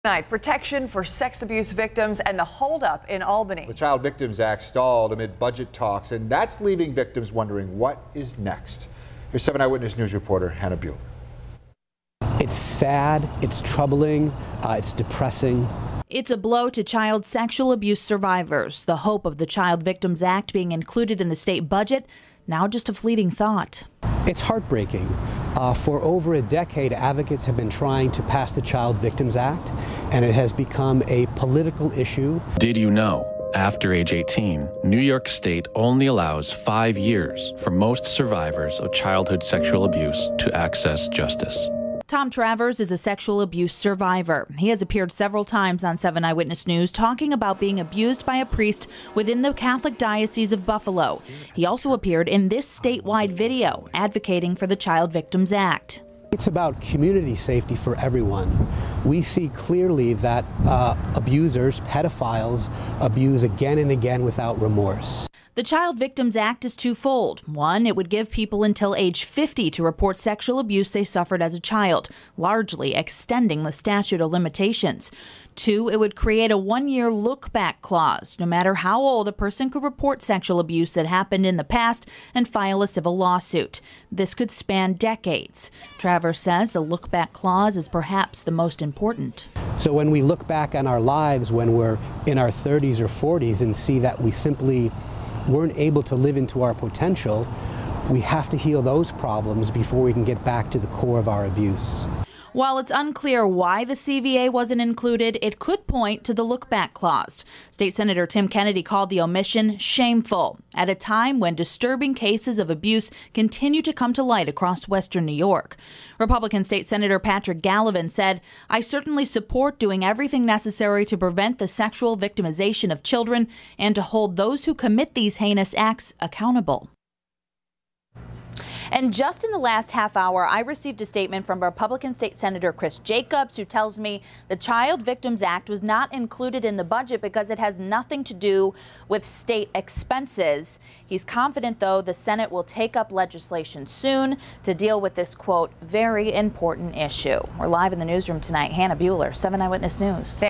Tonight, protection for sex abuse victims and the holdup in Albany. The Child Victims Act stalled amid budget talks, and that's leaving victims wondering what is next. Here's 7 Eyewitness News reporter Hannah Bueller. It's sad, it's troubling, it's depressing. It's a blow to child sexual abuse survivors. The hope of the Child Victims Act being included in the state budget, now just a fleeting thought. It's heartbreaking. For over a decade, advocates have been trying to pass the Child Victims Act, and it has become a political issue. Did you know? After age 18, New York State only allows 5 years for most survivors of childhood sexual abuse to access justice. Tom Travers is a sexual abuse survivor. He has appeared several times on 7 Eyewitness News talking about being abused by a priest within the Catholic Diocese of Buffalo. He also appeared in this statewide video advocating for the Child Victims Act. It's about community safety for everyone. We see clearly that abusers, pedophiles, abuse again and again without remorse. The Child Victims Act is twofold. One, it would give people until age 50 to report sexual abuse they suffered as a child, largely extending the statute of limitations. Two, it would create a 1-year look-back clause. No matter how old, a person could report sexual abuse that happened in the past and file a civil lawsuit. This could span decades. Travers says the look-back clause is perhaps the most important. So when we look back on our lives when we're in our 30s or 40s and see that we simply weren't able to live into our potential, we have to heal those problems before we can get back to the core of our abuse. While it's unclear why the CVA wasn't included, it could point to the look-back clause. State Senator Tim Kennedy called the omission shameful at a time when disturbing cases of abuse continue to come to light across western New York. Republican State Senator Patrick Gallivan said, "I certainly support doing everything necessary to prevent the sexual victimization of children and to hold those who commit these heinous acts accountable." And just in the last half hour, I received a statement from Republican State Senator Chris Jacobs, who tells me the Child Victims Act was not included in the budget because it has nothing to do with state expenses. He's confident, though, the Senate will take up legislation soon to deal with this, quote, very important issue. We're live in the newsroom tonight. Hannah Bueller, 7 Eyewitness News.